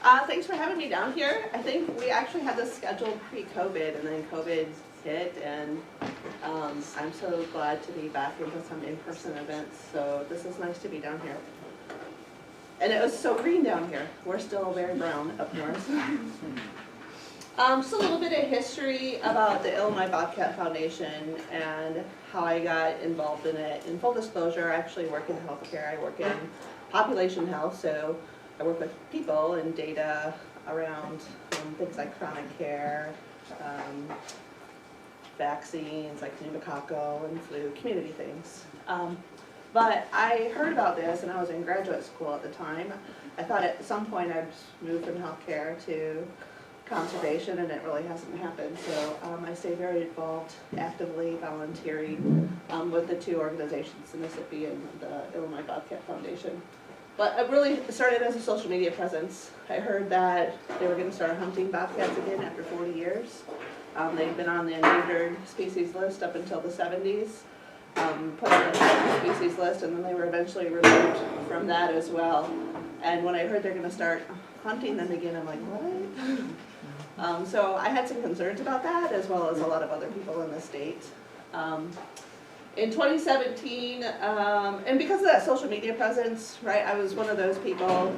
Thanks for having me down here. I think we actually had this scheduled pre-COVID, and then COVID hit, and I'm so glad to be back into some in-person events, so this is nice to be down here. And it was so green down here. We're still very brown up north. Just a little bit of history about the Illinois Bobcat Foundation and how I got involved in it. In full disclosure, I actually work in healthcare. I work in population health, so I work with people and data around things like chronic care, vaccines like pneumococcal and flu, community things. But I heard about this and I was in graduate school at the time. I thought at some point I'd move from healthcare to conservation, and it really hasn't happened. So I stay very involved, actively volunteering with the two organizations, the Mississippi and the Illinois Bobcat Foundation. But it really started as a social media presence. I heard that they were going to start hunting bobcats again after 40 years. They've been on the endangered species list up until the 70s, put on the threatened species list, and then they were eventually removed from that as well. And when I heard they're going to start hunting them again, I'm like, what? So I had some concerns about that, as well as a lot of other people in the state. In 2017, and because of that social media presence, right, I was one of those people,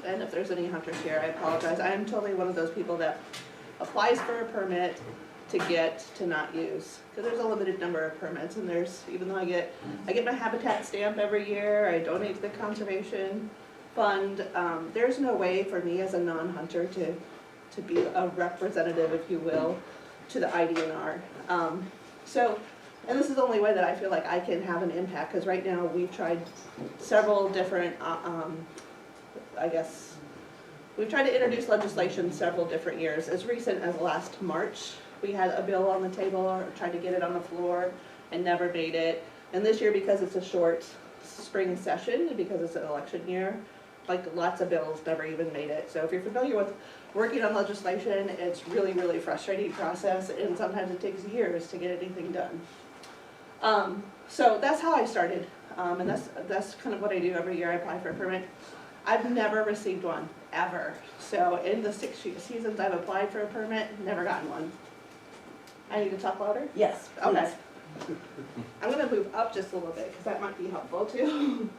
and if there's any hunters here, I apologize, I am totally one of those people that applies for a permit to get to not use, because there's a limited number of permits, and there's, even though I get my habitat stamp every year, I donate to the conservation fund, there's no way for me as a non-hunter to be a representative, if you will, to the IDNR. And this is the only way that I feel like I can have an impact, because right now we've tried several different, we've tried to introduce legislation several different years. As recent as last March, we had a bill on the table, or tried to get it on the floor, and never made it. And this year, because it's a short spring session, because it's an election year, like lots of bills never even made it. So if you're familiar with working on legislation, it's really, really frustrating process, and sometimes it takes years to get anything done. So that's how I started, and that's kind of what I do every year. I apply for a permit. I've never received one, ever. So in the 6 seasons I've applied for a permit, never gotten one. I need to talk louder? Yes. Okay. I'm going to move up just a little bit, because that might be helpful too.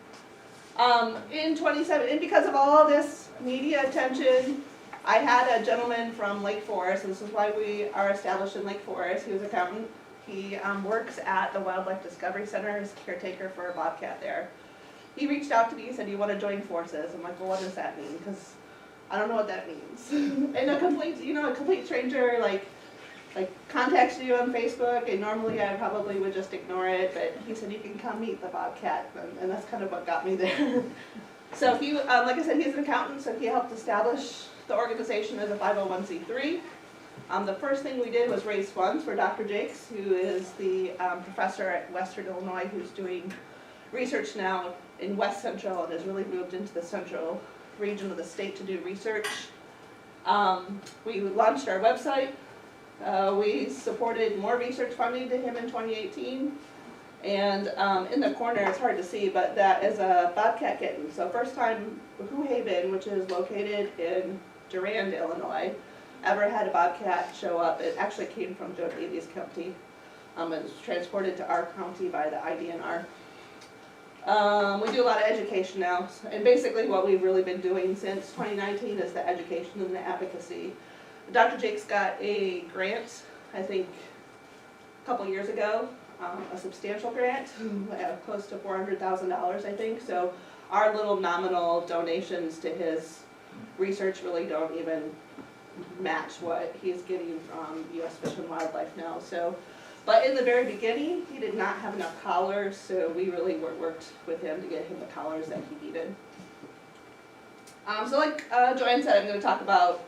In 2017, and because of all this media attention, I had a gentleman from Lake Forest, and this is why we are established in Lake Forest. He was an accountant. He works at the Wildlife Discovery Center as caretaker for a bobcat there. He reached out to me and said, "Do you want to join forces?" I'm like, "Well, what does that mean?" Because I don't know what that means. And a complete stranger like contacts you on Facebook, and normally I probably would just ignore it, but he said, "You can come meet the bobcat," and that's kind of what got me there. So he, like I said, he's an accountant, so he helped establish the organization as a 501c3. The first thing we did was raise funds for Dr. Jakes, who is the professor at Western Illinois, who's doing research now in West Central and has really moved into the central region of the state to do research. We launched our website. We supported more research funding to him in 2018. And in the corner, it's hard to see, but that is a bobcat kitten. So first time Who Haven, which is located in Durand, Illinois, ever had a bobcat show up. It actually came from Joe Davies County. It was transported to our county by the IDNR. We do a lot of education now, and basically what we've really been doing since 2019 is the education and the advocacy. Dr. Jakes got a grant, I think, a couple years ago, a substantial grant, close to $400,000, I think. So our little nominal donations to his research really don't even match what he's getting from U.S. Fish and Wildlife now. So, but in the very beginning, he did not have enough collars, so we really worked with him to get him the collars that he needed. So like Joanne said, I'm going to talk about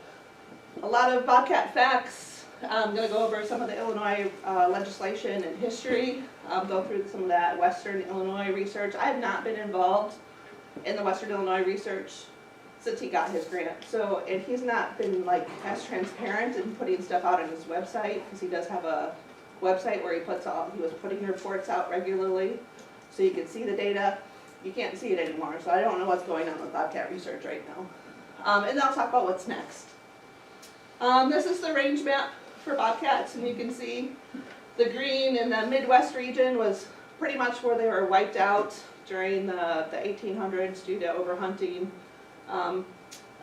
a lot of bobcat facts. I'm going to go over some of the Illinois legislation and history, go through some of that Western Illinois research. I have not been involved in the Western Illinois research since he got his grant. So, and he's not been like as transparent in putting stuff out on his website, because he does have a website where he was putting reports out regularly, so you can see the data. You can't see it anymore, so I don't know what's going on with bobcat research right now. And then I'll talk about what's next. This is the range map for bobcats, and you can see the green in the Midwest region was pretty much where they were wiped out during the 1800s due to overhunting.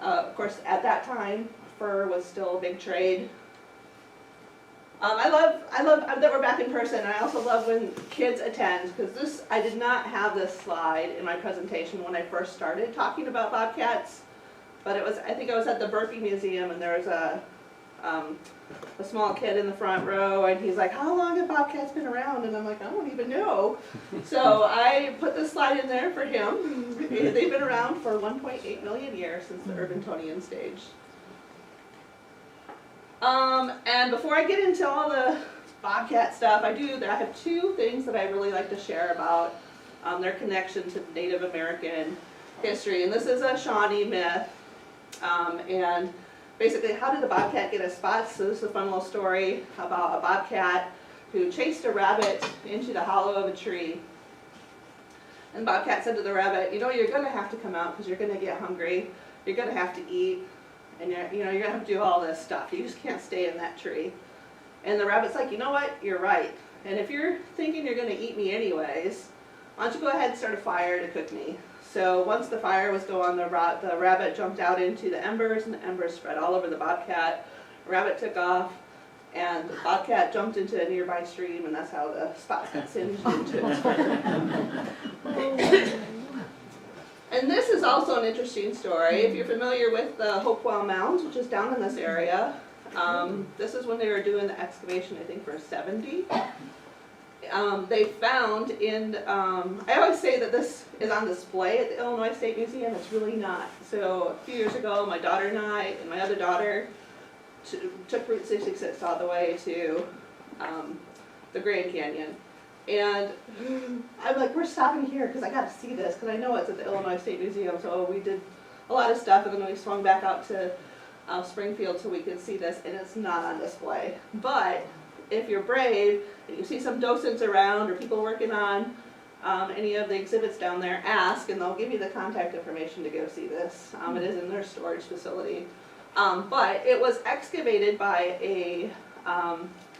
Of course, at that time, fur was still a big trade. I love that we're back in person, and I also love when kids attend, because I did not have this slide in my presentation when I first started talking about bobcats, but I think I was at the Burpee Museum, and there was a small kid in the front row, and he's like, how long have bobcats been around? And I'm like, I don't even know. So I put this slide in there for him. They've been around for 1.8 million years since the Urbantoinian stage. And before I get into all the bobcat stuff, I have two things that I really like to share about their connection to Native American history. And this is a Shawnee myth. And basically, how did the bobcat get his spots? So this is a fun little story about a bobcat who chased a rabbit into the hollow of a tree. And the bobcat said to the rabbit, you know, you're going to have to come out because you're going to get hungry. You're going to have to eat. And you're going to have to do all this stuff. You just can't stay in that tree. And the rabbit's like, you know what? You're right. And if you're thinking you're going to eat me anyways, why don't you go ahead and start a fire to cook me? So once the fire was going, the rabbit jumped out into the embers, and the embers spread all over the bobcat. The rabbit took off, and the bobcat jumped into a nearby stream, and that's how the spot got singed into its fur. And this is also an interesting story. If you're familiar with the Hopewell Mounds, which is down in this area, this is when they were doing the excavation, I think, for 70. They found in, I always say that this is on display at the Illinois State Museum. It's really not. So a few years ago, my daughter and I and my other daughter took Route 66 all the way to the Grand Canyon. And I'm like, we're stopping here because I got to see this, because I know it's at the Illinois State Museum. So we did a lot of stuff, and then we swung back out to Springfield so we could see this, and it's not on display. But if you're brave and you see some docents around or people working on any of the exhibits down there, ask, and they'll give you the contact information to go see this. It is in their storage facility. But it was excavated by a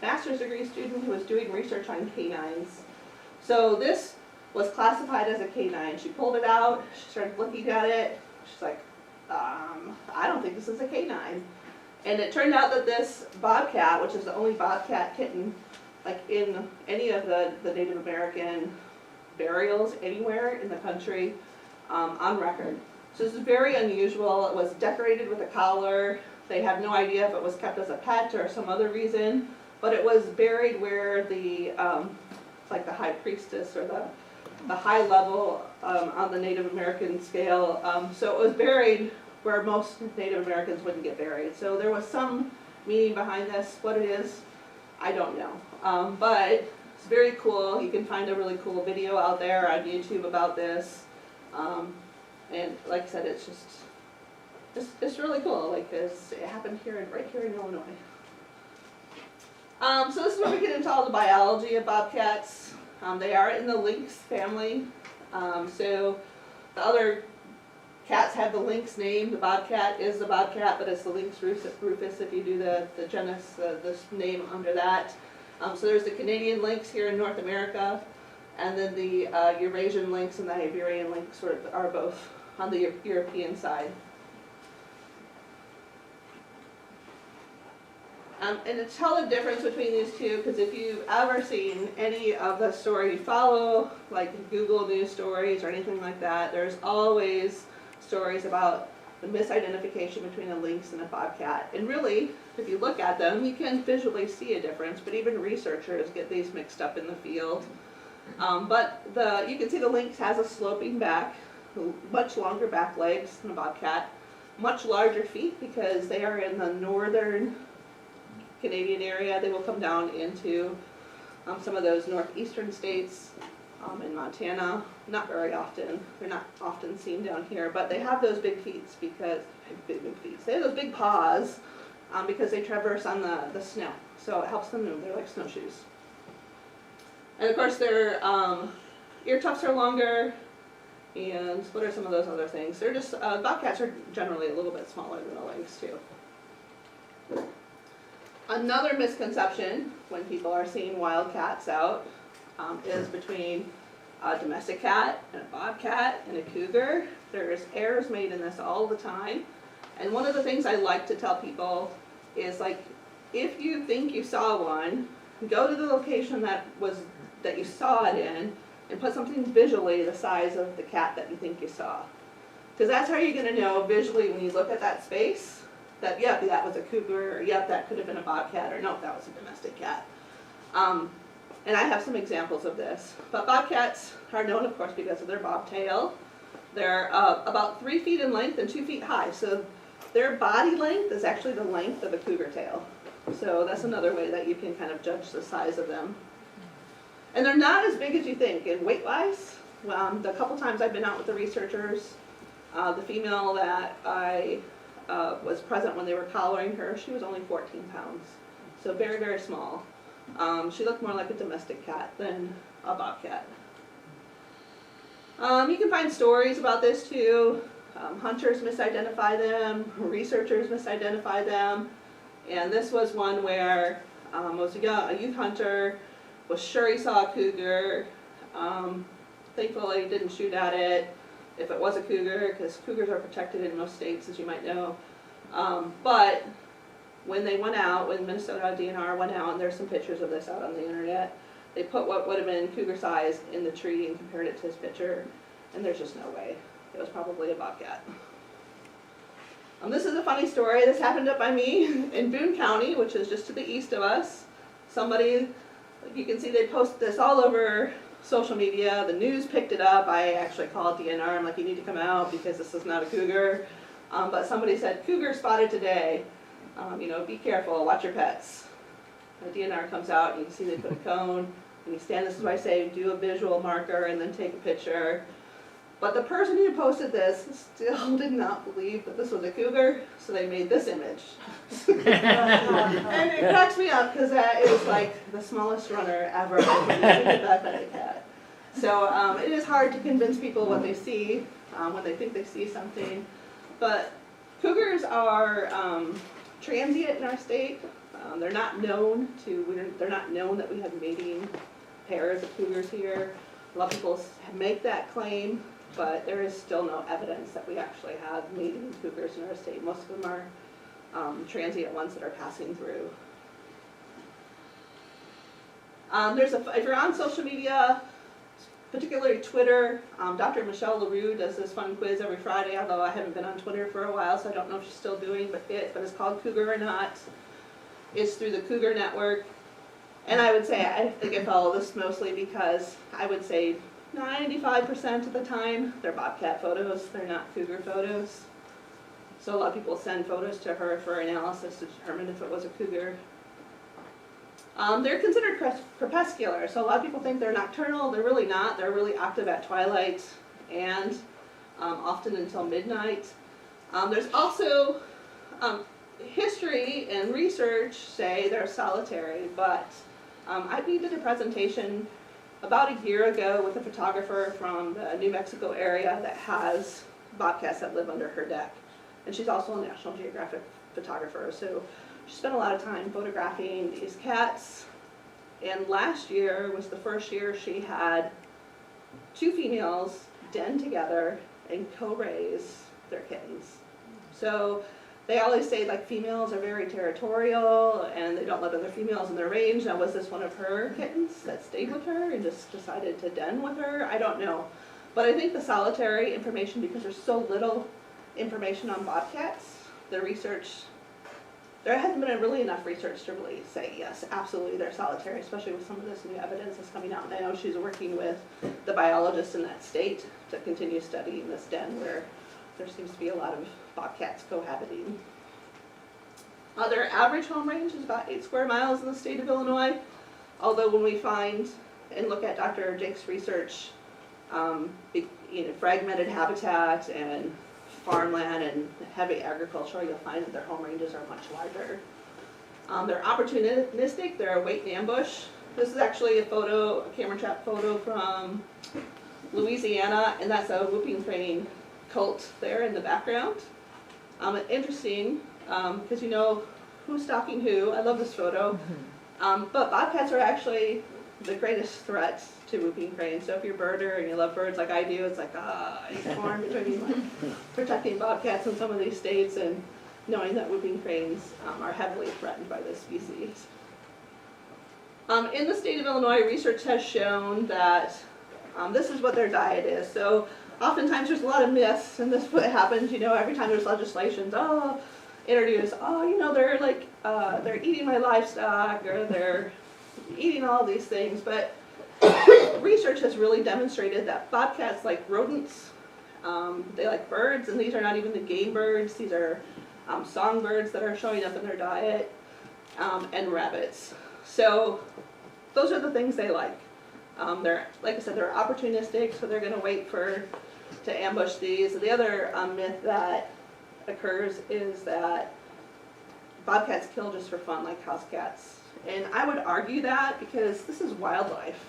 master's degree student who was doing research on canines. So this was classified as a canine. She pulled it out, she started looking at it, she's like, I don't think this is a canine. And it turned out that this bobcat, which is the only bobcat kitten like in any of the Native American burials anywhere in the country on record. So this is very unusual. It was decorated with a collar. They have no idea if it was kept as a pet or some other reason, but it was buried where the like the high priestess or the high level on the Native American scale. So it was buried where most Native Americans wouldn't get buried. So there was some meaning behind this. What it is, I don't know. But it's very cool. You can find a really cool video out there on YouTube about this. And like I said, it's really cool. Like this, it happened right here in Illinois. So this is where we get into all the biology of bobcats. They are in the lynx family. So the other cats have the lynx name. The bobcat is the bobcat, but it's the lynx rufus if you do the genus, this name under that. So there's the Canadian lynx here in North America, and then the Eurasian lynx and the Iberian lynx are both on the European side. And to tell the difference between these two, because if you've ever seen any of the story, follow like Google News stories or anything like that, there's always stories about the misidentification between a lynx and a bobcat. And really, if you look at them, you can visually see a difference, but even researchers get these mixed up in the field. But you can see the lynx has a sloping back, much longer back legs than a bobcat, much larger feet because they are in the northern Canadian area. They will come down into some of those northeastern states in Montana. Not very often. They're not often seen down here, but they have those big feet because big feet. They have those big paws because they traverse on the snow, so it helps them move. They're like snowshoes. And of course, their ear tufts are longer, And what are some of those other things? They're just, bobcats are generally a little bit smaller than the lynx too. Another misconception when people are seeing wild cats out is between a domestic cat and a bobcat and a cougar. There's errors made in this all the time. And one of the things I like to tell people is, like, if you think you saw one, go to the location that you saw it in and put something visually the size of the cat that you think you saw. Because that's how you're going to know visually when you look at that space that, yep, that was a cougar, or yep, that could have been a bobcat, or no, that was a domestic cat. And I have some examples of this. But bobcats are known, of course, because of their bobtail. They're about 3 feet in length and 2 feet high. So their body length is actually the length of a cougar tail. So that's another way that you can kind of judge the size of them. And they're not as big as you think. And weight-wise, the couple times I've been out with the researchers, the female that I was present when they were collaring her, she was only 14 pounds. So very, very small. She looked more like a domestic cat than a bobcat. You can find stories about this too. Hunters misidentify them, researchers misidentify them. And this was one where was a youth hunter, was sure he saw a cougar. Thankfully didn't shoot at it if it was a cougar, because cougars are protected in most states, as you might know. But when they went out, when Minnesota DNR went out, and there's some pictures of this out on the internet, they put what would have been cougar size in the tree and compared it to his picture, and there's just no way. It was probably a bobcat. This is a funny story. This happened up by me in Boone County, which is just to the east of us. Somebody, you can see they posted this all over social media. The news picked it up. I actually called DNR. I'm like, you need to come out because this is not a cougar. But somebody said, cougar spotted today. Be careful, watch your pets. The DNR comes out, and you can see they put a cone, and you stand, this is why I say do a visual marker and then take a picture. But the person who posted this still did not believe that this was a cougar, so they made this image. And it cracks me up because that is like the smallest runner ever back by a cat. So it is hard to convince people what they see when they think they see something. But cougars are transient in our state. They're not known that we have mating pairs of cougars here. A lot of people make that claim, but there is still no evidence that we actually have mating cougars in our state. Most of them are transient ones that are passing through. If you're on social media, particularly Twitter, Dr. Michelle LaRue does this fun quiz every Friday, although I haven't been on Twitter for a while, so I don't know if she's still doing but it's called Cougar or Not. It's through the Cougar Network. And I would say, I think I follow this mostly because I would say 95% of the time they're bobcat photos, they're not cougar photos. So a lot of people send photos to her for analysis to determine if it was a cougar. They're considered crepuscular, so a lot of people think they're nocturnal. They're really not. They're really active at twilight and often until midnight. There's also history and research say they're solitary, but I did a presentation about a year ago with a photographer from the New Mexico area that has bobcats that live under her deck. And she's also a National Geographic photographer, so she spent a lot of time photographing these cats. And last year was the first year she had 2 females den together and co-raise their kittens. So they always say like females are very territorial and they don't let other females in their range. Now was this one of her kittens that stayed with her and just decided to den with her? I don't know. But I think the solitary information, because there's so little information on bobcats, there hasn't been really enough research to really say yes, absolutely they're solitary, especially with some of this new evidence that's coming out. And I know she's working with the biologists in that state to continue studying this den where there seems to be a lot of bobcats cohabiting. Their average home range is about 8 square miles in the state of Illinois, although when we find and look at Dr. Jake's research, fragmented habitat and farmland and heavy agriculture, you'll find that their home ranges are much larger. They're opportunistic, they're a wait and ambush. This is actually a camera trap photo from Louisiana, and that's a whooping crane cult there in the background. Interesting, because you know who's stalking who. I love this photo. But bobcats are actually the greatest threat to whooping cranes. So if you're a birder and you love birds like I do, it's like, you're torn between like protecting bobcats in some of these states and knowing that whooping cranes are heavily threatened by this species. In the state of Illinois, research has shown that this is what their diet is. So oftentimes there's a lot of myths, and this is what happens, you know, every time there's legislations, introduce, you know, they're like, they're eating my livestock, or they're eating all these things, but research has really demonstrated that bobcats like rodents, they like birds, and these are not even the game birds, these are songbirds that are showing up in their diet, and rabbits. So those are the things they like. They're, like I said, they're opportunistic, so they're going to wait to ambush these. The other myth that occurs is that bobcats kill just for fun, like house cats. And I would argue that because this is wildlife.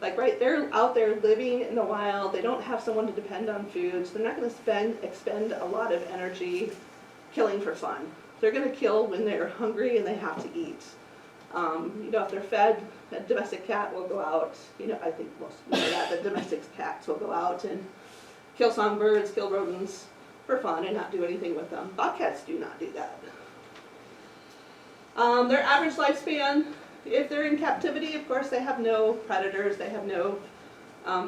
Like, right, they're out there living in the wild. They don't have someone to depend on food, so they're not going to expend a lot of energy killing for fun. They're going to kill when they're hungry and they have to eat. You know, if they're fed, a domestic cat will go out. You know, I think most of you know that the domestic cats will go out and kill songbirds, kill rodents for fun, and not do anything with them. Bobcats do not do that. Their average lifespan, if they're in captivity, of course, they have no predators. They have no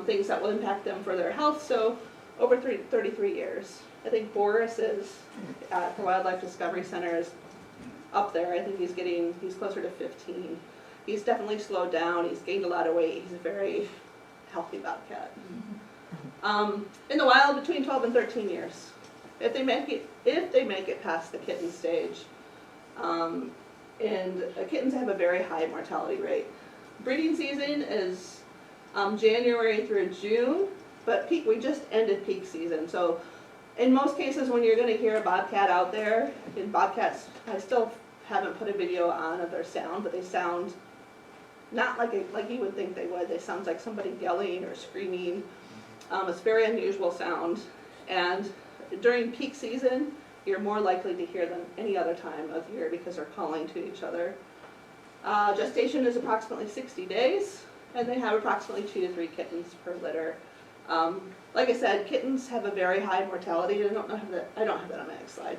things that will impact them for their health. So over 33 years. I think Boris is at the Wildlife Discovery Center is up there. I think he's closer to 15. He's definitely slowed down. He's gained a lot of weight. He's a very healthy bobcat. In the wild, between 12 and 13 years. If they make it past the kitten stage. And kittens have a very high mortality rate. Breeding season is January through June, but we just ended peak season. So in most cases, when you're going to hear a bobcat out there, and bobcats, I still haven't put a video on of their sound, but they sound not like you would think they would. They sound like somebody yelling or screaming. It's a very unusual sound, and during peak season, you're more likely to hear them any other time of year because they're calling to each other. Gestation is approximately 60 days, and they have approximately 2 to 3 kittens per litter. Like I said, kittens have a very high mortality. I don't have that on my next slide.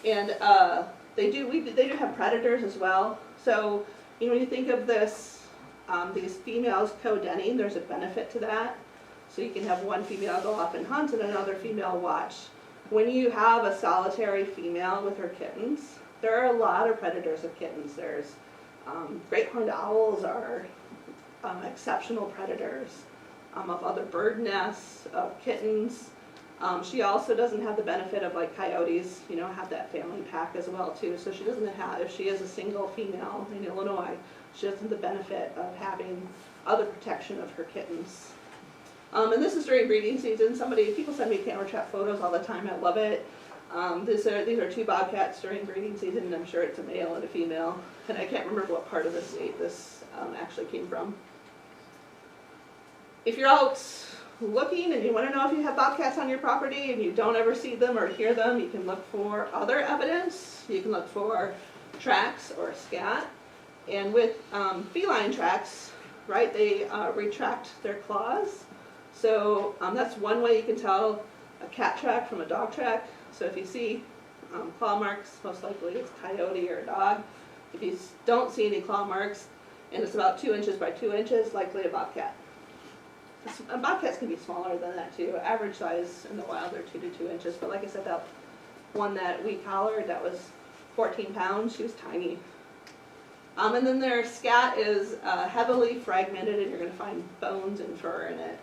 And they do have predators as well. So you know, when you think of this, these females co-denning, there's a benefit to that. So you can have one female go off and hunt and another female watch. When you have a solitary female with her kittens, there are a lot of predators of kittens. There's great horned owls are exceptional predators of other bird nests, of kittens. She also doesn't have the benefit of like coyotes, you know, have that family pack as well too. So she doesn't have, if she is a single female in Illinois, she doesn't have the benefit of having other protection of her kittens. And this is during breeding season. People send me camera trap photos all the time. I love it. These are 2 bobcats during breeding season, and I'm sure it's a male and a female. And I can't remember what part of the state this actually came from. If you're out looking and you want to know if you have bobcats on your property and you don't ever see them or hear them, you can look for other evidence. You can look for tracks or scat. And with feline tracks, right, they retract their claws. So that's one way you can tell a cat track from a dog track. So if you see claw marks, most likely it's a coyote or a dog. If you don't see any claw marks and it's about 2 inches by 2 inches, likely a bobcat. Bobcats can be smaller than that too. Average size in the wild are 2 to 2 inches. But like I said, that one that we collared, that was 14 pounds, she was tiny. And then their scat is heavily fragmented, and you're going to find bones and fur in it.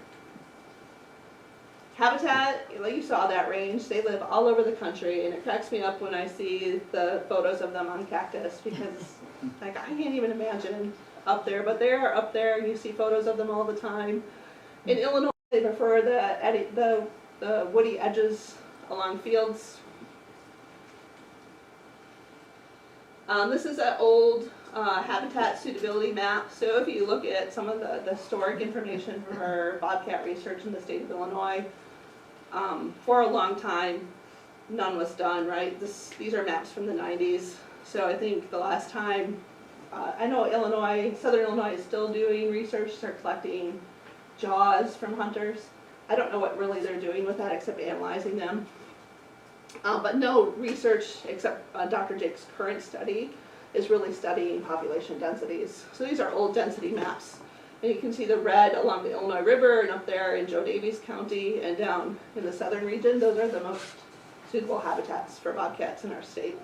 Habitat, like you saw that range, they live all over the country, and it cracks me up when I see the photos of them on cactus, because like I can't even imagine up there, but they are up there, and you see photos of them all the time. In Illinois, they prefer the woody edges along fields. This is an old habitat suitability map. So if you look at some of the historic information from our bobcat research in the state of Illinois, for a long time, none was done, right? These are maps from the 90s. So I think the last time, I know Southern Illinois is still doing research. They're collecting jaws from hunters. I don't know what really they're doing with that except analyzing them. But no research except Dr. Jake's current study is really studying population densities. So these are old density maps. And you can see the red along the Illinois River and up there in Joe Davies County and down in the southern region. Those are the most suitable habitats for bobcats in our state.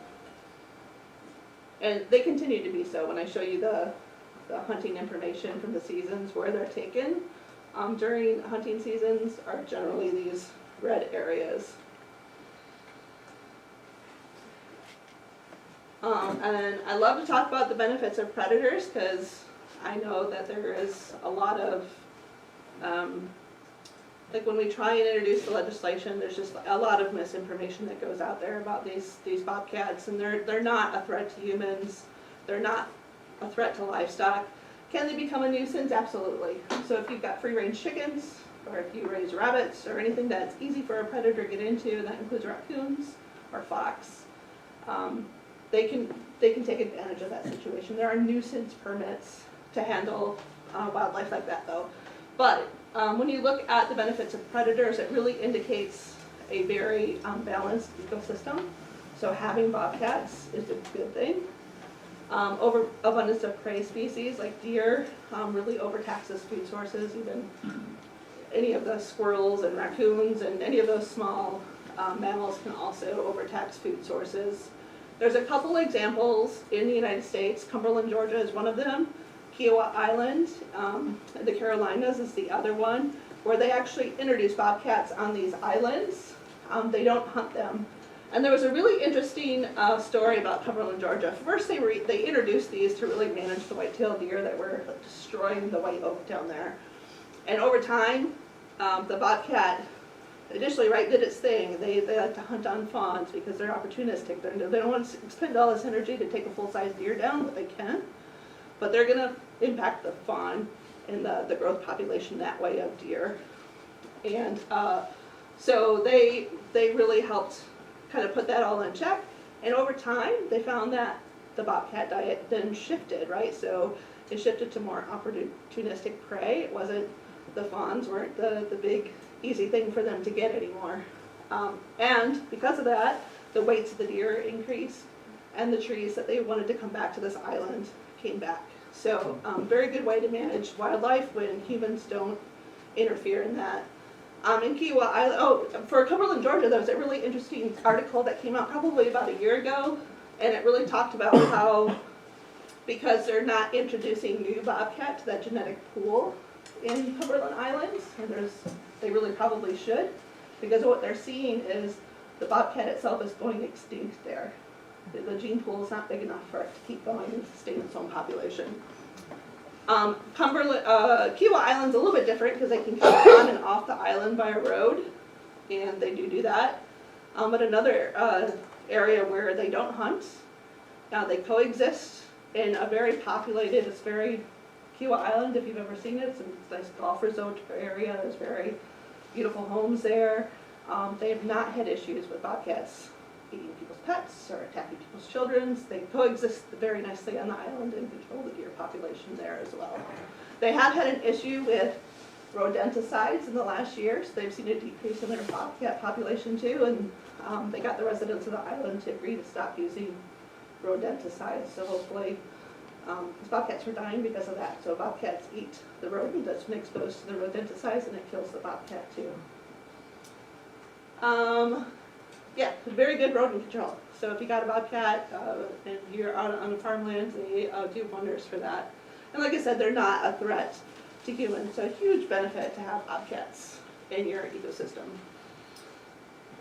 And they continue to be so. When I show you the hunting information from the seasons where they're taken, during hunting seasons are generally these red areas. And I love to talk about the benefits of predators because I know that there is a lot of, like when we try and introduce the legislation, there's just a lot of misinformation that goes out there about these bobcats, and they're not a threat to humans, they're not a threat to livestock. Can they become a nuisance? Absolutely. So if you've got free-range chickens, or if you raise rabbits, or anything that's easy for a predator to get into, and that includes raccoons or fox, they can take advantage of that situation. There are nuisance permits to handle wildlife like that, though. But when you look at the benefits of predators, it really indicates a very balanced ecosystem. So having bobcats is a good thing. Overabundance of prey species like deer really overtaxes food sources. Even any of the squirrels and raccoons and any of those small mammals can also overtax food sources. There's a couple examples in the United States. Cumberland, Georgia is one of them. Kiowa Island, the Carolinas is the other one, where they actually introduce bobcats on these islands. They don't hunt them. And there was a really interesting story about Cumberland, Georgia. First, they introduced these to really manage the white-tailed deer that were destroying the white oak down there. And over time, the bobcat initially, right, did its thing. They like to hunt on fawns because they're opportunistic. They don't want to expend all this energy to take a full-size deer down, but they can. But they're going to impact the fawn and the growth population that way of deer. And so they really helped kind of put that all in check. And over time, they found that the bobcat diet then shifted, right? So it shifted to more opportunistic prey. It wasn't, the fawns weren't the big, easy thing for them to get anymore. And because of that, the weights of the deer increased, and the trees that they wanted to come back to this island came back. So very good way to manage wildlife when humans don't interfere in that. In Kiowa Island, for Cumberland, Georgia, there was a really interesting article that came out probably about a year ago, and it really talked about how, because they're not introducing new bobcat to that genetic pool in Cumberland Islands, and they really probably should, because what they're seeing is the bobcat itself is going extinct there. The gene pool is not big enough for it to keep going and sustain its own population. Kiowa Island's a little bit different because they can come on and off the island by a road, and they do that. But another area where they don't hunt, they coexist in a very populated, Kiowa Island, if you've ever seen it, it's a nice golf resort area. There's very beautiful homes there. They have not had issues with bobcats eating people's pets or attacking people's children. They coexist very nicely on the island and control the deer population there as well. They have had an issue with rodenticides in the last year, so they've seen a decrease in their bobcat population too, and they got the residents of the island to agree to stop using rodenticides. So hopefully, because bobcats are dying because of that. So bobcats eat the rodent that's been exposed to the rodenticides, and it kills the bobcat too. Yeah, very good rodent control. So if you got a bobcat and you're out on the farmlands, they do wonders for that. And like I said, they're not a threat to humans, so a huge benefit to have bobcats in your ecosystem.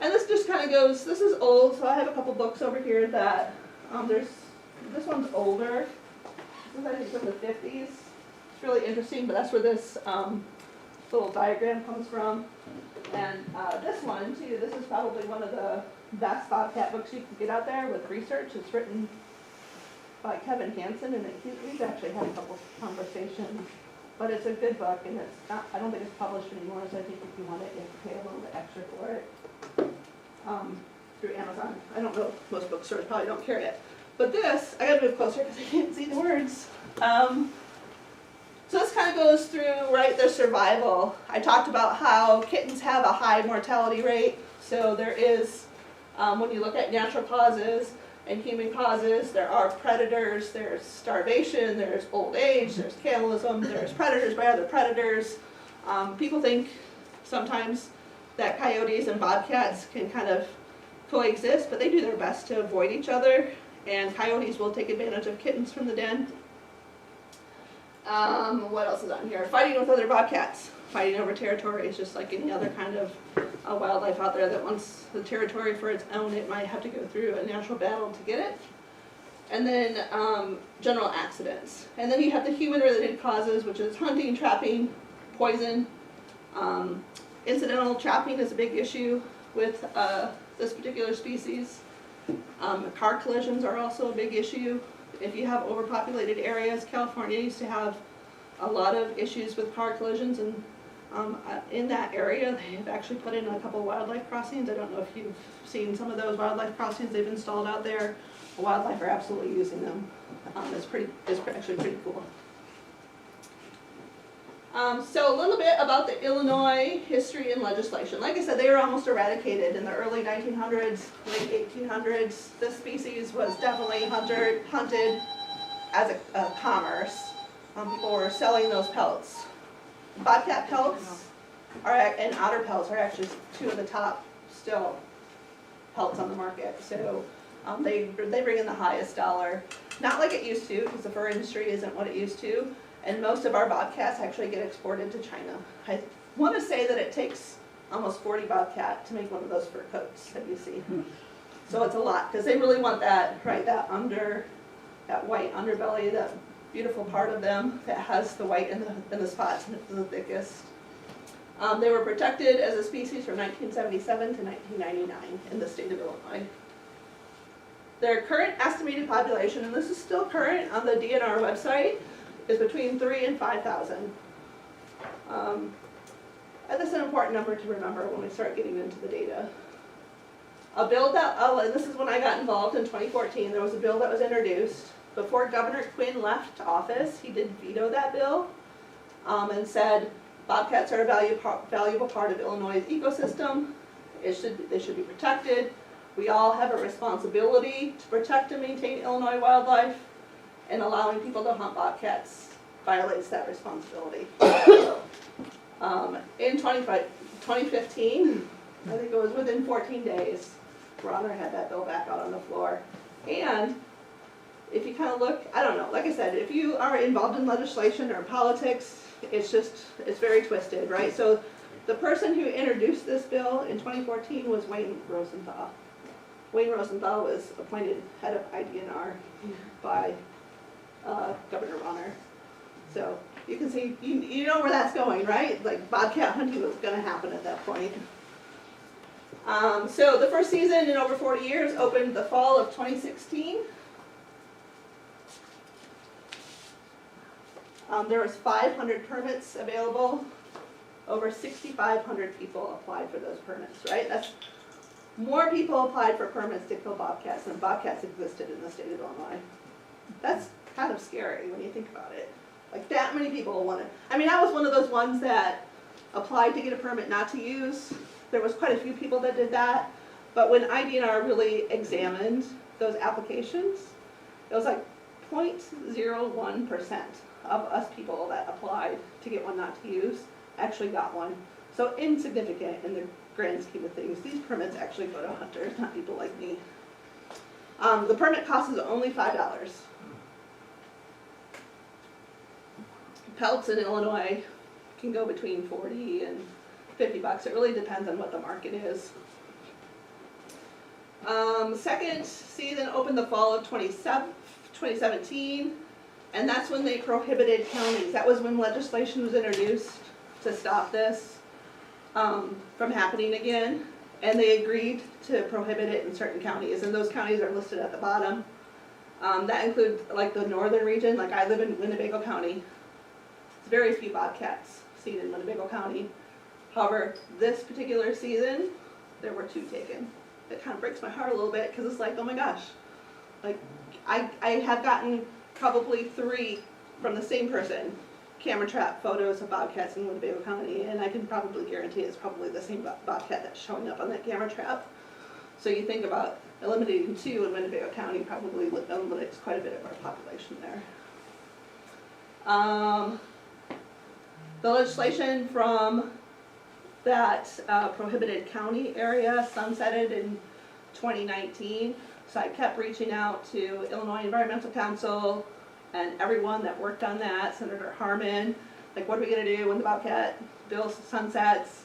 And this just kind of goes, this is old, so I have a couple books over here that, this one's older. This is I think from the 50s. It's really interesting, but that's where this little diagram comes from. And this one, too, this is probably one of the best bobcat books you can get out there with research. It's written by Kevin Hansen, and we've actually had a couple conversations. But it's a good book, and it's not, I don't think it's published anymore, so I think if you want it, you have to pay a little bit extra for it. Through Amazon. I don't know, most bookstores probably don't carry it. But this, I gotta move closer because I can't see the words. So this kind of goes through, right, their survival. I talked about how kittens have a high mortality rate. So there is, when you look at natural causes and human causes, there are predators, there's starvation, there's old age, there's cannibalism, there's predators by other predators. People think sometimes that coyotes and bobcats can kind of coexist, but they do their best to avoid each other, and coyotes will take advantage of kittens from the den. What else is on here? Fighting with other bobcats, fighting over territory is just like any other kind of wildlife out there that wants the territory for its own. It might have to go through a natural battle to get it. And then general accidents. And then you have the human-related causes, which is hunting, trapping, poison. Incidental trapping is a big issue with this particular species. Car collisions are also a big issue. If you have overpopulated areas, California used to have a lot of issues with car collisions, and in that area they have actually put in a couple of wildlife crossings. I don't know if you've seen some of those wildlife crossings they've installed out there. The wildlife are absolutely using them. It's actually pretty cool. So a little bit about the Illinois history and legislation. Like I said, they were almost eradicated in the early 1900s, late 1800s. This species was definitely hunted as a commerce. People were selling those pelts. Bobcat pelts and otter pelts are actually two of the top still pelts on the market. So they bring in the highest dollar. Not like it used to, because the fur industry isn't what it used to. And most of our bobcats actually get exported to China. I want to say that it takes almost 40 bobcat to make one of those fur coats that you see. So it's a lot, because they really want that, right, that white underbelly, that beautiful part of them that has the white in the spots and it's the thickest. They were protected as a species from 1977 to 1999 in the state of Illinois. Their current estimated population, and this is still current on the DNR website, is between 3,000 and 5,000. And that's an important number to remember when we start getting into the data. A bill that, and this is when I got involved in 2014, there was a bill that was introduced. Before Governor Quinn left office, he did veto that bill and said bobcats are a valuable part of Illinois' ecosystem. They should be protected. We all have a responsibility to protect and maintain Illinois wildlife, and allowing people to hunt bobcats violates that responsibility. In 2015, I think it was within 14 days, Bronner had that bill back out on the floor. And if you kind of look, I don't know, like I said, if you are involved in legislation or politics, it's very twisted, right? So the person who introduced this bill in 2014 was Wayne Rosenthal. Wayne Rosenthal was appointed head of IDNR by Governor Bronner. So you can see, you know where that's going, right? Like bobcat hunting was going to happen at that point. So the first season in over 40 years opened the fall of 2016. There was 500 permits available. Over 6,500 people applied for those permits, right? That's more people applied for permits to kill bobcats than bobcats existed in the state of Illinois. That's kind of scary when you think about it. Like that many people wanted. I mean, I was one of those ones that applied to get a permit not to use. There was quite a few people that did that. But when IDNR really examined those applications, it was like 0.01% of us people that applied to get one not to use actually got one. So insignificant in the grand scheme of things. These permits actually go to hunters, not people like me. The permit cost is only $5. Pelts in Illinois can go between 40 and 50 bucks. It really depends on what the market is. Second season opened the fall of 2017, and that's when they prohibited counties. That was when legislation was introduced to stop this from happening again, and they agreed to prohibit it in certain counties, and those counties are listed at the bottom. That includes like the northern region, like I live in Winnebago County. There's very few bobcats seen in Winnebago County. However, this particular season, there were 2 taken. It kind of breaks my heart a little bit because it's like, oh my gosh. Like, I have gotten probably 3 from the same person, camera trap photos of bobcats in Winnebago County, and I can probably guarantee it's probably the same bobcat that's showing up on that camera trap. So you think about eliminating 2 in Winnebago County probably eliminates quite a bit of our population there. The legislation from that prohibited county area sunsetted in 2019. So I kept reaching out to Illinois Environmental Council and everyone that worked on that, Senator Harmon, like what are we gonna do when the Bobcat bill sunsets?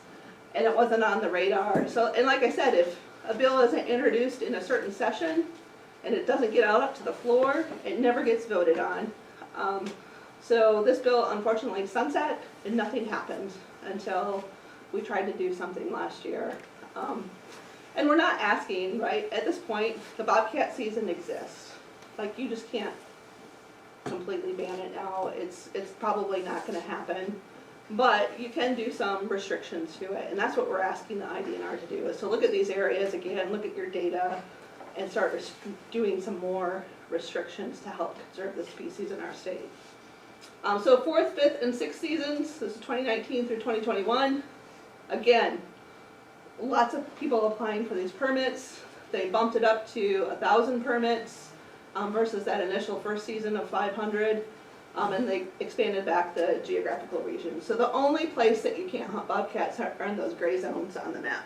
And it wasn't on the radar. So, and like I said, if a bill isn't introduced in a certain session and it doesn't get out up to the floor, it never gets voted on. So this bill unfortunately sunset and nothing happened until we tried to do something last year. And we're not asking, right, at this point, the bobcat season exists. Like you just can't completely ban it now. It's probably not gonna happen. But you can do some restrictions to it, and that's what we're asking the IDNR to do, is to look at these areas again, look at your data, and start doing some more restrictions to help conserve the species in our state. So 4th, 5th, and 6th seasons, this is 2019 through 2021. Again, lots of people applying for these permits. They bumped it up to 1,000 permits versus that initial first season of 500. And they expanded back the geographical region. So the only place that you can't hunt bobcats are in those gray zones on the map.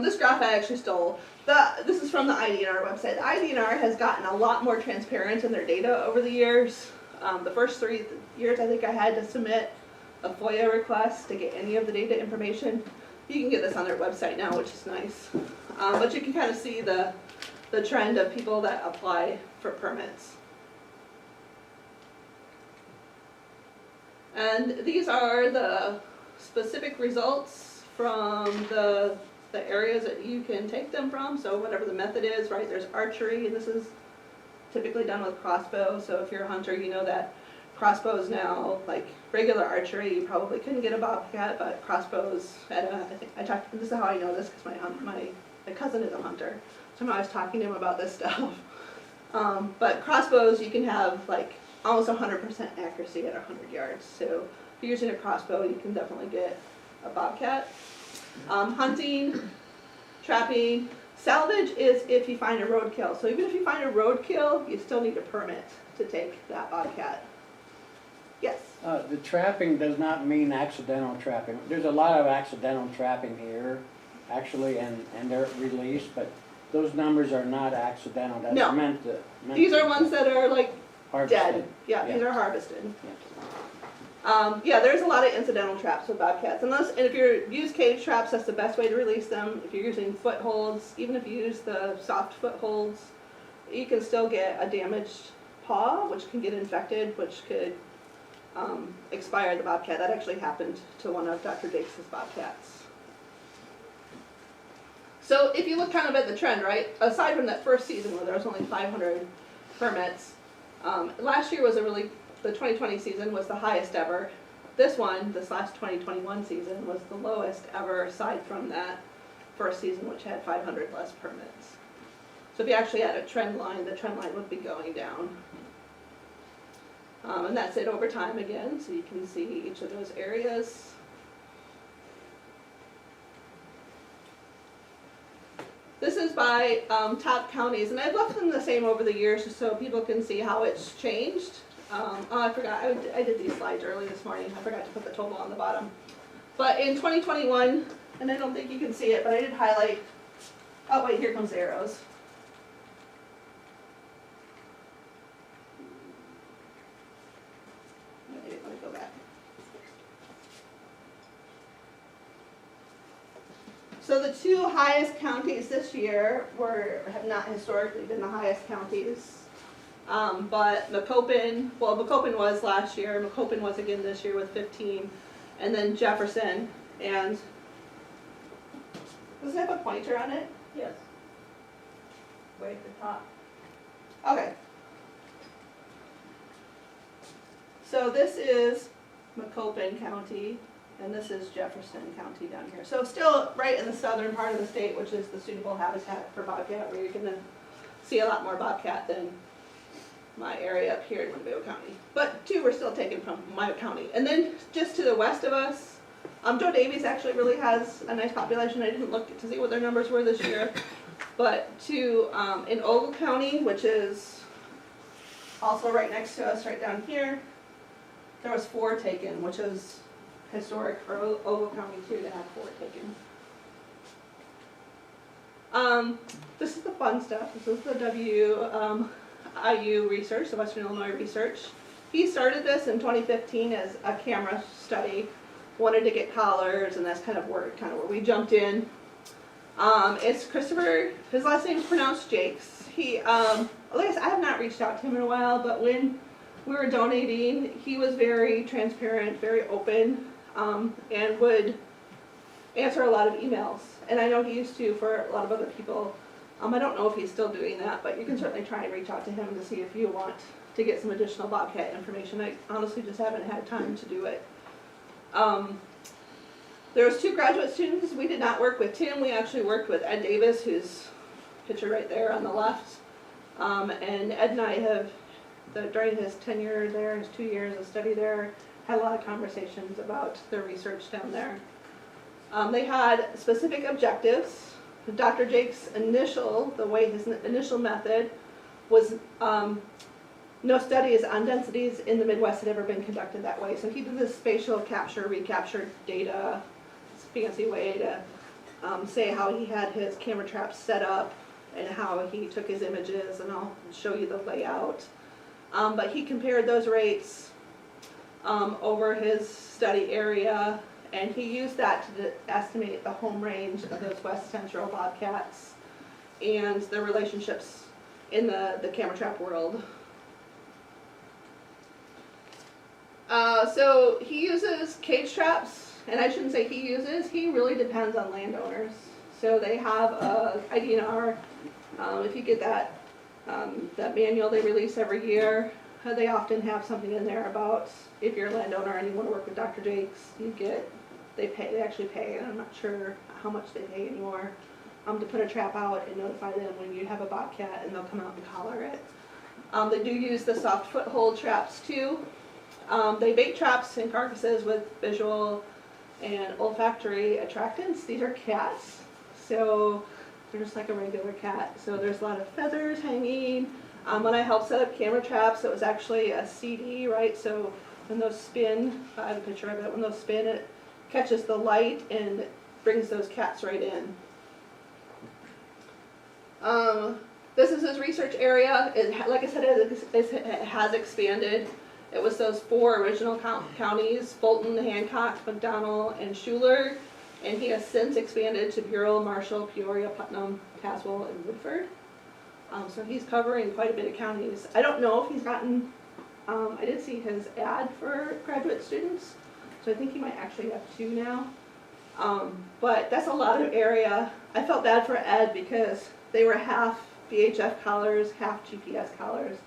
This graph I actually stole. This is from the IDNR website. The IDNR has gotten a lot more transparent in their data over the years. The first 3 years I think I had to submit a FOIA request to get any of the data information. You can get this on their website now, which is nice. But you can kind of see the trend of people that apply for permits. And these are the specific results from the areas that you can take them from, so whatever the method is, right? There's archery, and this is typically done with crossbow, so if you're a hunter, you know that crossbows now, like regular archery, you probably couldn't get a bobcat, but crossbows this is how I know this, because my cousin is a hunter. So I'm always talking to him about this stuff. But crossbows, you can have like almost 100% accuracy at 100 yards. So if you're using a crossbow, you can definitely get a bobcat. Hunting, trapping, salvage is if you find a roadkill. So even if you find a roadkill, you still need a permit to take that bobcat. Yes? The trapping does not mean accidental trapping. There's a lot of accidental trapping here, actually, and they're released, but those numbers are not accidental. That's No. meant to. These are ones that are like harvested. dead. Yeah, these are harvested. Yeah. Yeah, there's a lot of incidental traps with bobcats. And if you use cage traps, that's the best way to release them. If you're using footholds, even if you use the soft footholds, you can still get a damaged paw, which can get infected, which could expire the bobcat. That actually happened to one of Dr. Jakes' bobcats. So if you look kind of at the trend, right, aside from that first season where there was only 500 permits, last year was the 2020 season was the highest ever. This last 2021 season was the lowest ever, aside from that first season, which had 500 less permits. So if you actually had a trend line, the trend line would be going down. And that's it over time again, so you can see each of those areas. This is by top counties, and I've left them the same over the years just so people can see how it's changed. Oh, I forgot, I did these slides early this morning. I forgot to put the total on the bottom. But in 2021, and I don't think you can see it, but I did highlight, oh wait, here comes the arrows. Let me go back. So the 2 highest counties this year have not historically been the highest counties. But Macoupin was last year, Macoupin was again this year with 15, and then Jefferson, and does it have a pointer on it? Yes. way at the top. Okay. So this is Macoupin County, and this is Jefferson County down here. So still right in the southern part of the state, which is the suitable habitat for bobcat, where you're gonna see a lot more bobcat than my area up here in Winnebago County. But two were still taken from my county. And then just to the west of us, Joe Davies actually really has a nice population. I didn't look to see what their numbers were this year. But in Ogle County, which is also right next to us, right down here, there was 4 taken, which is historic for Ogle County too, to have 4 taken. This is the fun stuff. This is the IU research, the Western Illinois research. He started this in 2015 as a camera study, wanted to get collars, and that's kind of where we jumped in. It's Christopher, his last name is pronounced Jakes. He, like I said, I have not reached out to him in a while, but when we were donating, he was very transparent, very open, and would answer a lot of emails. And I know he used to for a lot of other people. I don't know if he's still doing that, but you can certainly try and reach out to him to see if you want to get some additional bobcat information. I honestly just haven't had time to do it. There was 2 graduate students. We did not work with Tim. We actually worked with Ed Davis, who's pictured right there on the left. And Ed and I have, during his tenure there, his 2 years of study there, had a lot of conversations about their research down there. They had specific objectives. Dr. Jake's his initial method was no studies on densities in the Midwest had ever been conducted that way. So he did this spatial capture, recapture data, fancy way to say how he had his camera traps set up and how he took his images, and I'll show you the layout. But he compared those rates over his study area, and he used that to estimate the home range of those west central bobcats and the relationships in the camera trap world. So he uses cage traps, and I shouldn't say he really depends on landowners. So they have a IDNR, if you get that manual they release every year, they often have something in there about if you're a landowner and you want to work with Dr. Jakes, they actually pay, and I'm not sure how much they pay anymore, to put a trap out and notify them when you have a bobcat, and they'll come out and collar it. They do use the soft foothold traps too. They bait traps and carcasses with visual and olfactory attractants. These are cats, so they're just like a regular cat. So there's a lot of feathers hanging. When I helped set up camera traps, it was actually a CD, right? So when those spin, I have a picture of it, when those spin, it catches the light and brings those cats right in. This is his research area. Like I said, it has expanded. It was those 4 original counties, Fulton, Hancock, McDonald, and Schuyler, and he has since expanded to Buell, Marshall, Peoria, Putnam, Caswell, and Woodford. So he's covering quite a bit of counties. I don't know if he's gotten, I did see his ad for graduate students, so I think he might actually have 2 now. But that's a lot of area. I felt bad for Ed because they were half VHF collars, half GPS collars.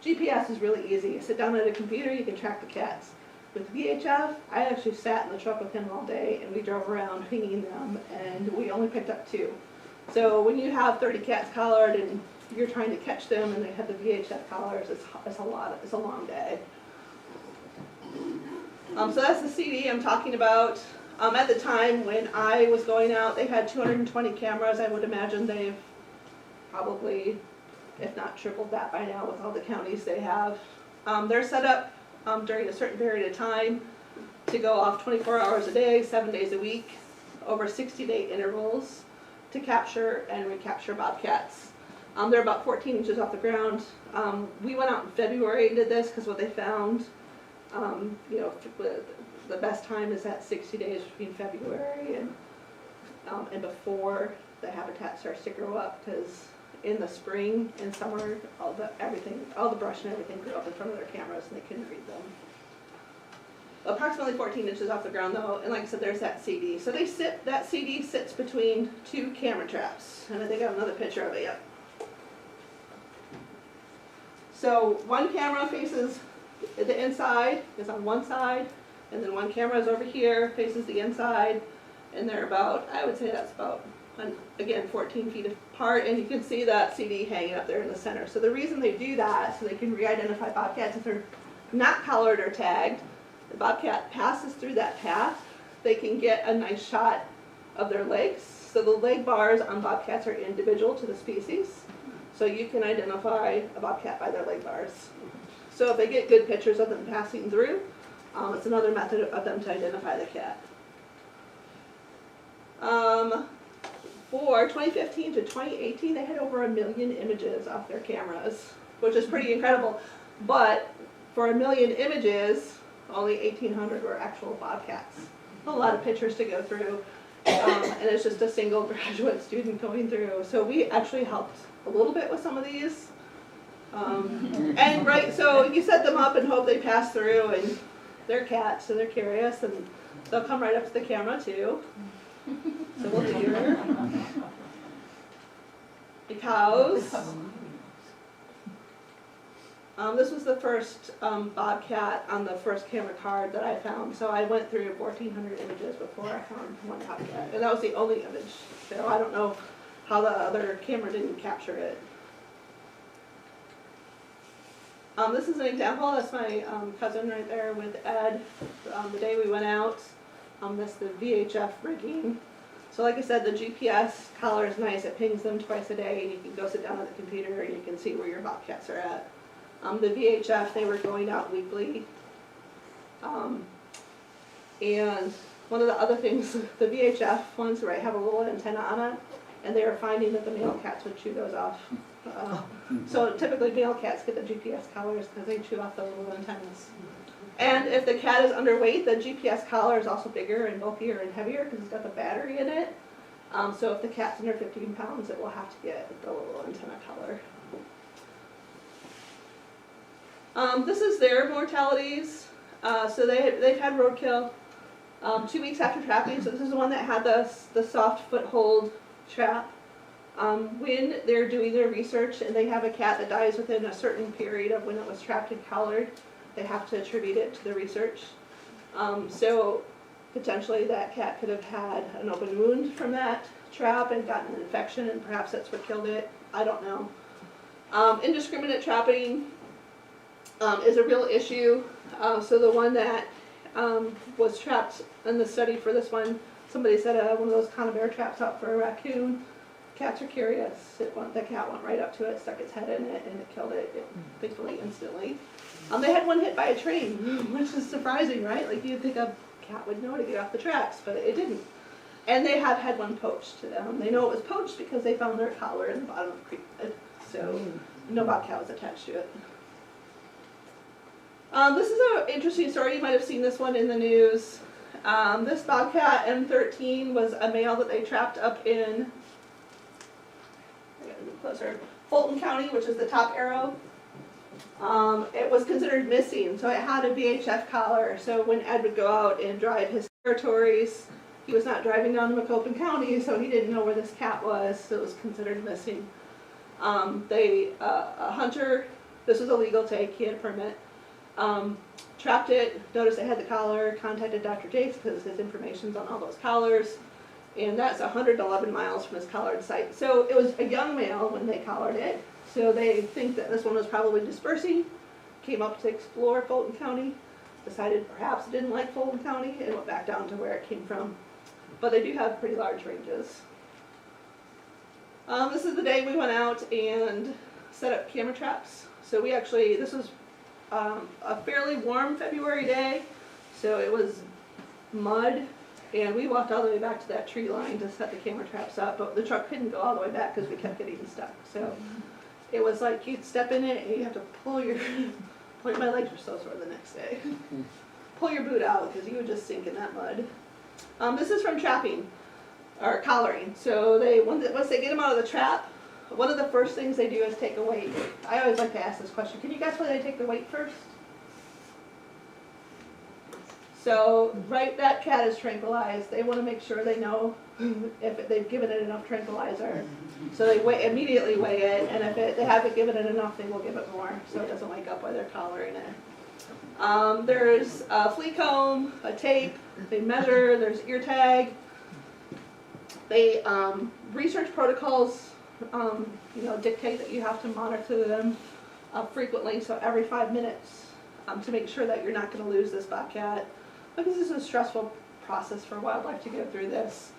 GPS is really easy. You sit down at a computer, you can track the cats. With VHF, I actually sat in the truck with him all day, and we drove around pinging them, and we only picked up 2. So when you have 30 cats collared and you're trying to catch them and they have the VHF collars, it's a long day. So that's the CD I'm talking about. At the time when I was going out, they had 220 cameras. I would imagine they've probably, if not tripled that by now with all the counties they have. They're set up during a certain period of time to go off 24 hours a day, 7 days a week, over 60-day intervals to capture and recapture bobcats. They're about 14 inches off the ground. We went out in February and did this because what they found, the best time is that 60 days between February and before the habitat starts to grow up, because in the spring and summer, all the brush and everything grew up in front of their cameras and they couldn't read them. Approximately 14 inches off the ground though, and like I said, there's that CD. So that CD sits between 2 camera traps, and I think I have another picture of it, yep. So one camera faces the inside, is on one side, and then one camera is over here, faces the inside, and they're about, I would say that's about, again, 14 feet apart, and you can see that CD hanging up there in the center. So the reason they do that, so they can re-identify bobcats if they're not collared or tagged, the bobcat passes through that path, they can get a nice shot of their legs. So the leg bars on bobcats are individual to the species. So you can identify a bobcat by their leg bars. So if they get good pictures of them passing through, it's another method of them to identify the cat. For 2015 to 2018, they had over 1 million images off their cameras, which is pretty incredible. But for 1 million images, only 1,800 were actual bobcats. A lot of pictures to go through, and it's just a single graduate student going through. So we actually helped a little bit with some of these. And right, so you set them up and hope they pass through, and they're cats, so they're curious, and they'll come right up to the camera too. So we'll do here. Because this was the first bobcat on the first camera card that I found. So I went through 1,400 images before I found one bobcat, and that was the only image. So I don't know how the other camera didn't capture it. This is an example. That's my cousin right there with Ed. The day we went out, that's the VHF rigging. So like I said, the GPS collar is nice. It pings them twice a day, and you can go sit down at the computer and you can see where your bobcats are at. The VHF, they were going out weekly. And one of the other things, the VHF ones, right, have a little antenna on it, and they were finding that the male cats would chew those off. So typically male cats get the GPS collars because they chew off the little antennas. And if the cat is underweight, the GPS collar is also bigger and bulkier and heavier because it's got the battery in it. So if the cat's under 15 pounds, it will have to get the little antenna collar. This is their mortalities. So they've had roadkill 2 weeks after trapping. So this is the one that had the soft foothold trap. When they're doing their research and they have a cat that dies within a certain period of when it was trapped and collared, they have to attribute it to the research. So potentially that cat could have had an open wound from that trap and gotten an infection, and perhaps that's what killed it. I don't know. Indiscriminate trapping is a real issue. So the one that was trapped in the study for this one, somebody set one of those conibear traps up for a raccoon. Cats are curious. The cat went right up to it, stuck its head in it, and it killed it, thankfully, instantly. They had one hit by a train, which is surprising, right? Like you'd think a cat would know to get off the tracks, but it didn't. And they have had one poached. They know it was poached because they found their collar in the bottom of the creek bed. So no bobcat was attached to it. This is an interesting story. You might have seen this one in the news. This bobcat M13 was a male that they trapped up in, I gotta move closer, Fulton County, which is the top arrow. It was considered missing, so it had a VHF collar. So when Ed would go out and drive his territories, he was not driving down to Macoupin County, so he didn't know where this cat was, so it was considered missing. A hunter, this was a legal take, he had a permit, trapped it, noticed it had the collar, contacted Dr. Jakes because his information's on all those collars, and that's 111 miles from his collared site. So it was a young male when they collared it, so they think that this one was probably dispersing, came up to explore Fulton County, decided perhaps it didn't like Fulton County, and went back down to where it came from. But they do have pretty large ranges. This is the day we went out and set up camera traps. So we actually, this was a fairly warm February day, so it was mud, and we walked all the way back to that tree line to set the camera traps up, but the truck couldn't go all the way back because we kept getting stuck. So it was like you'd step in it and you have to pull your, my legs were so sore the next day. Pull your boot out because you would just sink in that mud. This is from trapping, or collaring. So once they get them out of the trap, one of the first things they do is take a weight. I always like to ask this question. Can you guess why they take the weight first? So, right, that cat is tranquilized. They want to make sure they know if they've given it enough tranquilizer. So they immediately weigh it, and if they haven't given it enough, they will give it more, so it doesn't wake up while they're collaring it. There's a flea comb, a tape. They measure. There's ear tag. They research protocols. Dictate that you have to monitor them frequently, so every 5 minutes, to make sure that you're not going to lose this bobcat. Because this is a stressful process for wildlife to go through this.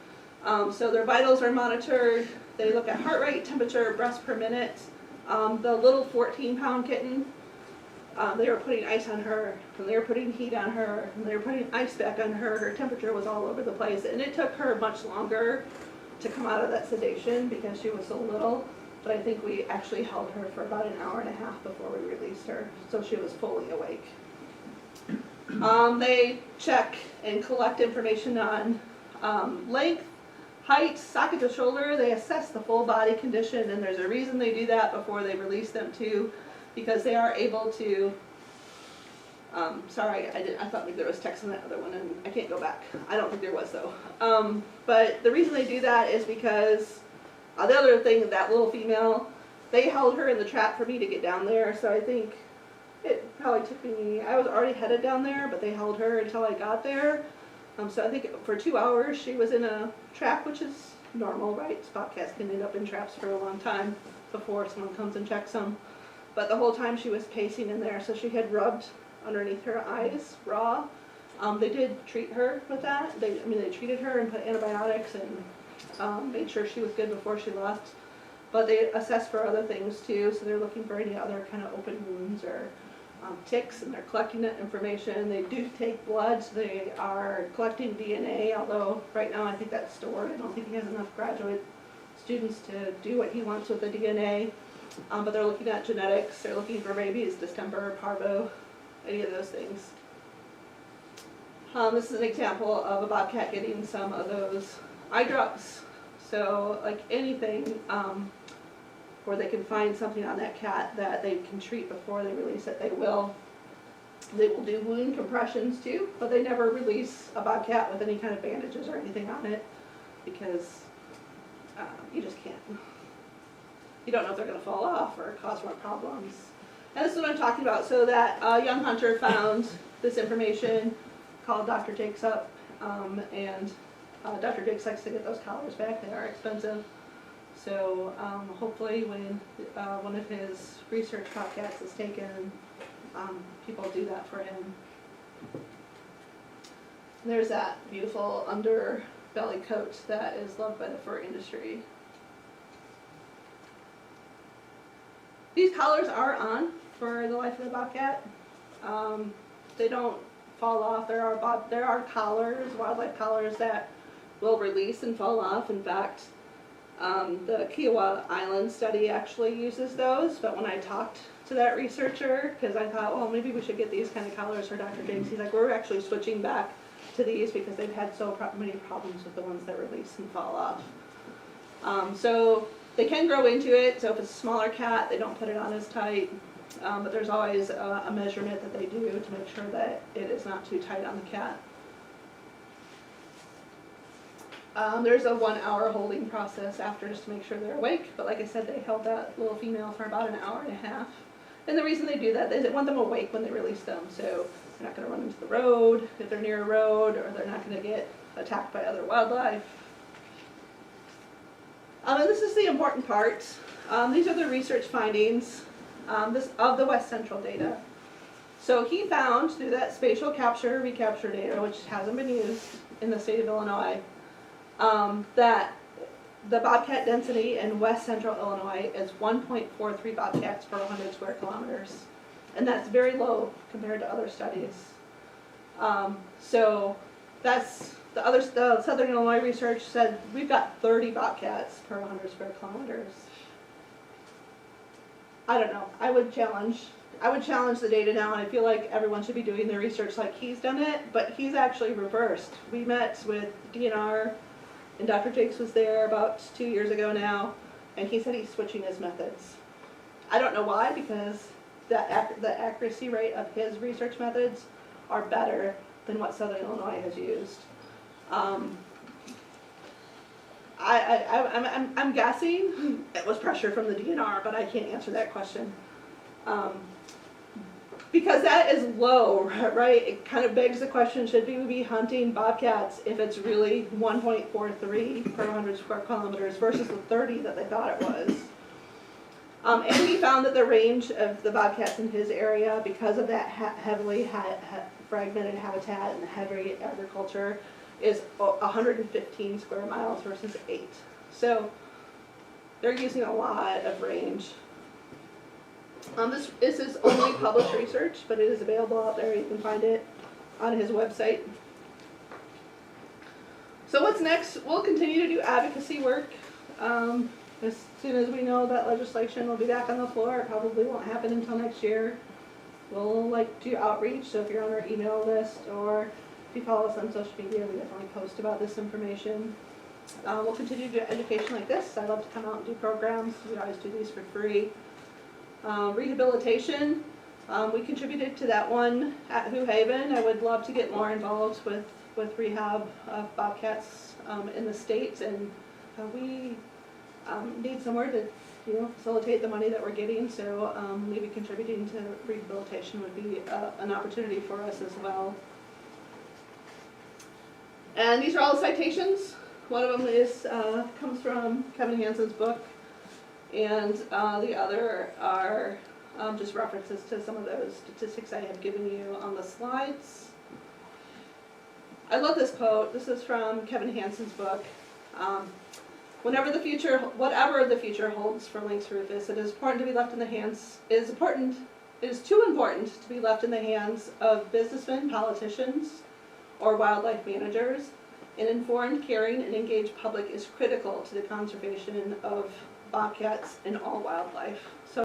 So their vitals are monitored. They look at heart rate, temperature, breaths per minute. The little 14-pound kitten, they were putting ice on her, and they were putting heat on her, and they were putting ice back on her. Her temperature was all over the place, and it took her much longer to come out of that sedation because she was so little. But I think we actually held her for about an hour and a half before we released her, so she was fully awake. They check and collect information on length, height, socket to shoulder. They assess the full body condition, and there's a reason they do that before they release them too, because they are able to, sorry, I thought maybe there was text on that other one, and I can't go back. I don't think there was though. But the reason they do that is because the other thing, that little female, they held her in the trap for me to get down there, so I think it probably took me, I was already headed down there, but they held her until I got there. So I think for 2 hours she was in a trap, which is normal, right? Bobcats can end up in traps for a long time before someone comes and checks them. But the whole time she was pacing in there, so she had rubbed underneath her eyes raw. They did treat her with that. They treated her and put antibiotics and made sure she was good before she left. But they assess for other things too, so they're looking for any other kind of open wounds or ticks, and they're collecting that information. They do take blood, so they are collecting DNA, although right now I think that's stored. I don't think he has enough graduate students to do what he wants with the DNA. But they're looking at genetics. They're looking for rabies, distemper, parvo, any of those things. This is an example of a bobcat getting some of those eye drops. So like anything where they can find something on that cat that they can treat before they release it, they will. They will do wound compressions too, but they never release a bobcat with any kind of bandages or anything on it because you just can't. You don't know if they're going to fall off or cause more problems. And this is what I'm talking about. So that young hunter found this information, called Dr. Jakes up, and Dr. Jakes likes to get those collars back. They are expensive. So hopefully when one of his research bobcats is taken, people do that for him. There's that beautiful underbelly coat that is loved by the fur industry. These collars are on for the life of the bobcat. They don't fall off. There are collars, wildlife collars, that will release and fall off. In fact, the Kiowa Island study actually uses those, but when I talked to that researcher, because I thought, well, maybe we should get these kind of collars for Dr. James, he's like, we're actually switching back to these because they've had so many problems with the ones that release and fall off. So they can grow into it, so if it's a smaller cat, they don't put it on as tight, but there's always a measurement that they do to make sure that it is not too tight on the cat. There's a 1 hour holding process after just to make sure they're awake, but like I said, they held that little female for about an hour and a half. And the reason they do that is they want them awake when they release them, so they're not going to run into the road if they're near a road, or they're not going to get attacked by other wildlife. And this is the important part. These are the research findings of the West Central data. So he found through that spatial capture recapture data, which hasn't been used in the state of Illinois, that the bobcat density in West Central Illinois is 1.43 bobcats per 100 square kilometers. And that's very low compared to other studies. So that's the Southern Illinois research said we've got 30 bobcats per 100 square kilometers. I don't know. I would challenge the data now, and I feel like everyone should be doing their research like he's done it, but he's actually reversed. We met with DNR, and Dr. Jakes was there about 2 years ago now, and he said he's switching his methods. I don't know why, because the accuracy rate of his research methods are better than what Southern Illinois has used. I'm guessing it was pressure from the DNR, but I can't answer that question. Because that is low, right? It kind of begs the question, should we be hunting bobcats if it's really 1.43 per 100 square kilometers versus the 30 that they thought it was? And we found that the range of the bobcats in his area, because of that heavily fragmented habitat and heavy agriculture, is 115 square miles versus 8. So they're using a lot of range. This is only published research, but it is available out there. You can find it on his website. So what's next? We'll continue to do advocacy work. As soon as we know that legislation will be back on the floor, it probably won't happen until next year. We'll like do outreach, so if you're on our email list or if you follow us on social media, we definitely post about this information. We'll continue to do education like this. I love to come out and do programs. We always do these for free. Rehabilitation, we contributed to that one at New Haven. I would love to get more involved with rehab of bobcats in the state, and we need somewhere to facilitate the money that we're getting, so maybe contributing to rehabilitation would be an opportunity for us as well. And these are all citations. One of them is comes from Kevin Hansen's book, and the other are just references to some of those statistics I have given you on the slides. I love this quote. This is from Kevin Hansen's book. Whatever the future holds for Lynx rufus, it is important to be left in the hands. It is too important to be left in the hands of businessmen, politicians, or wildlife managers. An informed, caring, and engaged public is critical to the conservation of bobcats and all wildlife. So